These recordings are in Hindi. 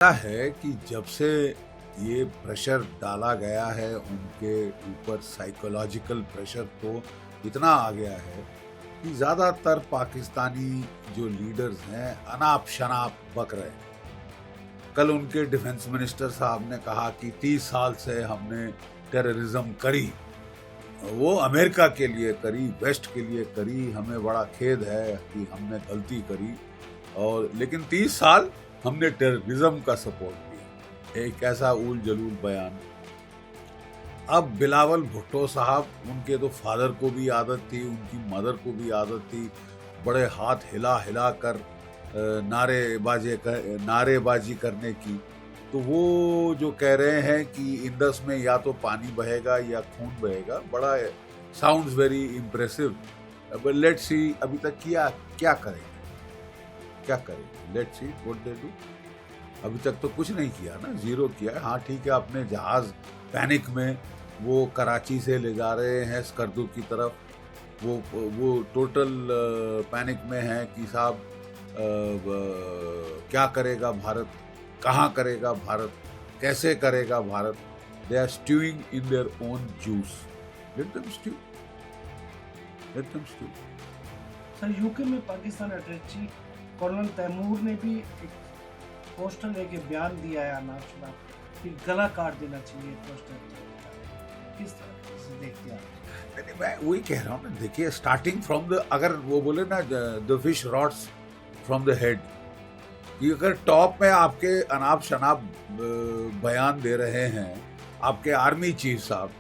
लगता है कि जब से ये प्रेशर डाला गया है उनके ऊपर, साइकोलॉजिकल प्रेशर तो इतना आ गया है कि ज़्यादातर पाकिस्तानी जो लीडर्स हैं अनाप शनाप बक रहे हैं। कल उनके डिफेंस मिनिस्टर साहब ने कहा कि 30 साल से हमने टेररिज्म करी, वो अमेरिका के लिए करी, वेस्ट के लिए करी, हमें बड़ा खेद है कि हमने गलती करी, और लेकिन 30 साल हमने टेररिज्म का सपोर्ट किया। एक ऐसा उल जलूल बयान। अब बिलावल भुट्टो साहब, उनके तो फादर को भी आदत थी, उनकी मदर को भी आदत थी बड़े हाथ हिला हिला कर नारेबाजी करने की। तो वो जो कह रहे हैं कि इंडस में या तो पानी बहेगा या खून बहेगा, बड़ा sounds very impressive. But let's see अभी तक क्या करेंगे, let's see what they do. अभी तक तो कुछ नहीं किया ना, जीरो किया है। हाँ ठीक है, अपने जहाज पैनिक में वो कराची से ले जा रहे हैं स्कर्दू की तरफ, वो टोटल पैनिक में है कि साहब क्या करेगा भारत, कहाँ करेगा भारत, कैसे करेगा Bharat. They are stewing in their own juice, let them stew. Sir, UK में पाकिस्तान अटैची कर्नल तैमूर ने भी एक पोस्टर लेके बयान दिया है अनाप शनाप कि गला काट देना चाहिए पोस्टर। किस तरह से देखते हैं आप? नहीं, मैं वही कह रहा हूँ ना, देखिए स्टार्टिंग फ्रॉम द, अगर वो बोले ना the fish rots from the head, कि अगर टॉप में आपके अनाप शनाप बयान दे रहे हैं आपके आर्मी चीफ साहब,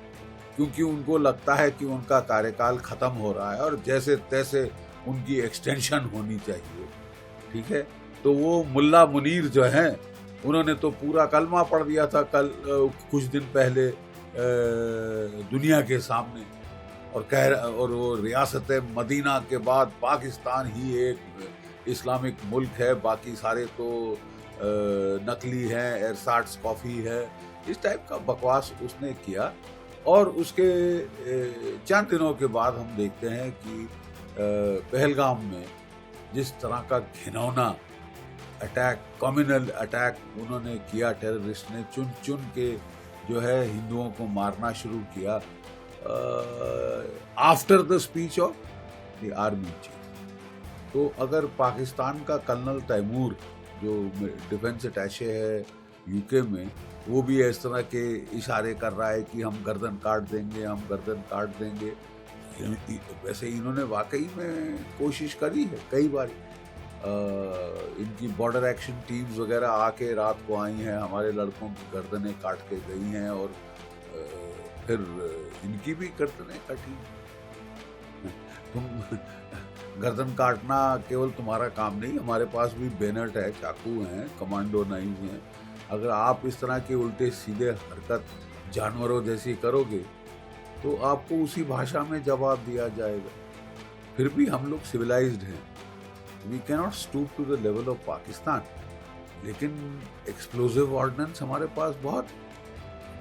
क्योंकि उनको लगता है कि उनका कार्यकाल खत्म हो रहा है और जैसे तैसे उनकी एक्सटेंशन होनी चाहिए, ठीक है। तो वो मुल्ला मुनीर जो हैं, उन्होंने तो पूरा कलमा पढ़ दिया था कल कुछ दिन पहले दुनिया के सामने, और वो रियासत मदीना के बाद पाकिस्तान ही एक इस्लामिक मुल्क है, बाकी सारे तो नकली हैं, एरसाट्स कॉफ़ी है, इस टाइप का बकवास उसने किया। और उसके चंद दिनों के बाद हम देखते हैं कि पहलगाम में जिस तरह का घिनौना अटैक, कम्युनल अटैक उन्होंने किया, टेररिस्ट ने चुन चुन के जो है हिंदुओं को मारना शुरू किया after the speech of the army chief. तो अगर पाकिस्तान का कर्नल तैमूर जो डिफेंस अटैचे है यूके में, वो भी इस तरह के इशारे कर रहा है कि हम गर्दन काट देंगे, हम गर्दन काट देंगे, वैसे इन्होंने वाकई में कोशिश करी है कई बार। इनकी बॉर्डर एक्शन टीम्स वगैरह आके रात को आई हैं, हमारे लड़कों की गर्दनें काट के गई हैं, और फिर इनकी भी गर्दनें कटी। तुम गर्दन काटना केवल तुम्हारा काम नहीं, हमारे पास भी बेनेट है, चाकू हैं, कमांडो नाइफ हैं। अगर आप इस तरह के उल्टे सीधे हरकत जानवरों जैसी करोगे तो आपको उसी भाषा में जवाब दिया जाएगा। फिर भी हम लोग सिविलाइज्ड हैं, we cannot stoop to the level of Pakistan. लेकिन एक्सप्लोजिव ऑर्डिनेंस हमारे पास बहुत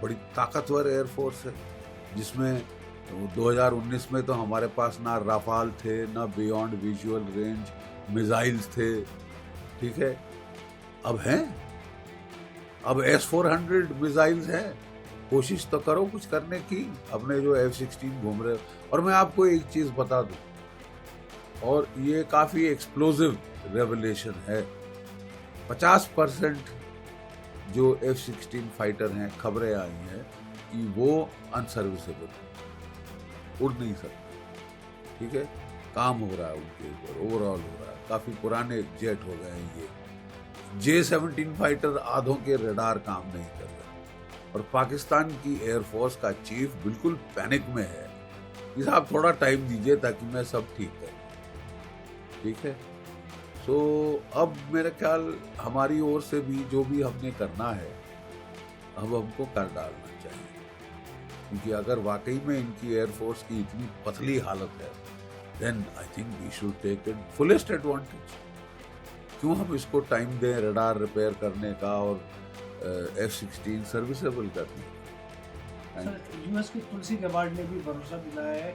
बड़ी ताकतवर एयरफोर्स है, जिसमें 2019 में तो हमारे पास ना राफाल थे, ना बियॉन्ड विजुअल रेंज मिसाइल्स थे, ठीक है। अब हैं, अब S-400 मिसाइल्स हैं। कोशिश तो करो कुछ करने की, अपने जो F-16 घूम रहे हो। और मैं आपको एक चीज़ बता दूं, और ये काफ़ी एक्सप्लोजिव रेवलेशन है, 50% जो F-16 फाइटर हैं, खबरें आई हैं कि वो अनसर्विसेबल, उड़ नहीं सकते, ठीक है। काम हो रहा है उनके ऊपर, ओवरऑल हो रहा है, काफ़ी पुराने जेट हो गए हैं ये। J-17 फाइटर आधों के रडार काम नहीं कर रहे, और पाकिस्तान की एयरफोर्स का चीफ बिल्कुल पैनिक में है कि साहब थोड़ा टाइम दीजिए ताकि मैं सब ठीक करूं, ठीक है। सो अब मेरा ख्याल हमारी ओर से भी जो भी हमने करना है, अब हमको कर डालना चाहिए, क्योंकि अगर वाकई में इनकी एयरफोर्स की इतनी पतली हालत है, then I think we should take it fullest advantage. क्यों हम इसको टाइम दें रडार रिपेयर करने का और F-16 सर्विसेबल करने का। सर, यूएस के तुलसी गबार्ड ने भी भरोसा दिलाया है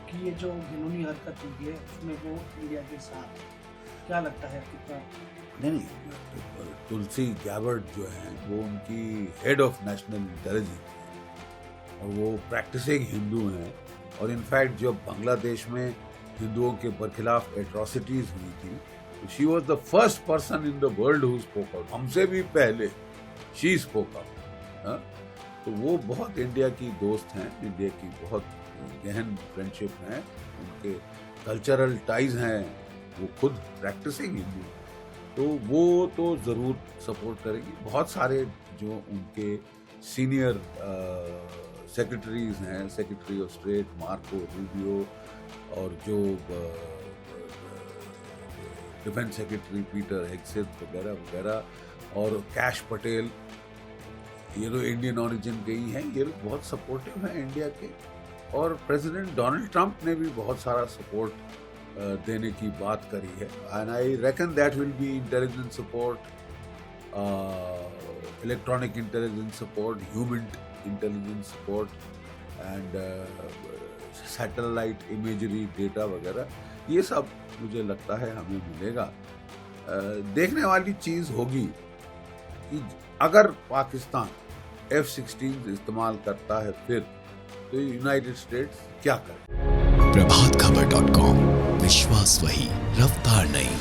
कि ये जो घिनौनी हरकत हुई है उसमें वो इंडिया के साथ, क्या लगता है कितना नहीं, तुलसी गैबर्ड जो हैं वो उनकी हेड ऑफ नेशनल इंटेलिजेंस है और वो प्रैक्टिसिंग हिंदू हैं। और इनफैक्ट जब बांग्लादेश में हिंदुओं के बरखिलाफ एट्रॉसिटीज हुई थी, she was the first person in the world who spoke out, हमसे भी पहले शी स्पोक आउट। तो वो बहुत इंडिया की दोस्त हैं, इंडिया की बहुत गहन फ्रेंडशिप है, उनके कल्चरल टाइज हैं, वो खुद प्रैक्टिसिंग हिंदू, तो वो तो ज़रूर सपोर्ट करेगी। बहुत सारे जो उनके सीनियर सेक्रेटरीज हैं, secretary of state Marco Rubio और जो डिफेंस सेक्रेटरी पीटर हेग्सेथ वगैरह वगैरह और कैश पटेल, ये लोग इंडियन ऑरिजिन के ही हैं, ये लोग बहुत सपोर्टिव हैं इंडिया के। और प्रेसिडेंट डोनाल्ड ट्रंप ने भी बहुत सारा सपोर्ट देने की बात करी है। And I reckon that will be intelligence support, electronic intelligence support, human intelligence support and satellite imagery data वगैरह, ये सब मुझे लगता है हमें मिलेगा। देखने वाली चीज़ होगी कि अगर पाकिस्तान F-16 इस्तेमाल करता है फिर तो यूनाइटेड स्टेट्स क्या करे। प्रभातखबर.com, विश्वास वही, रफ्तार नहीं।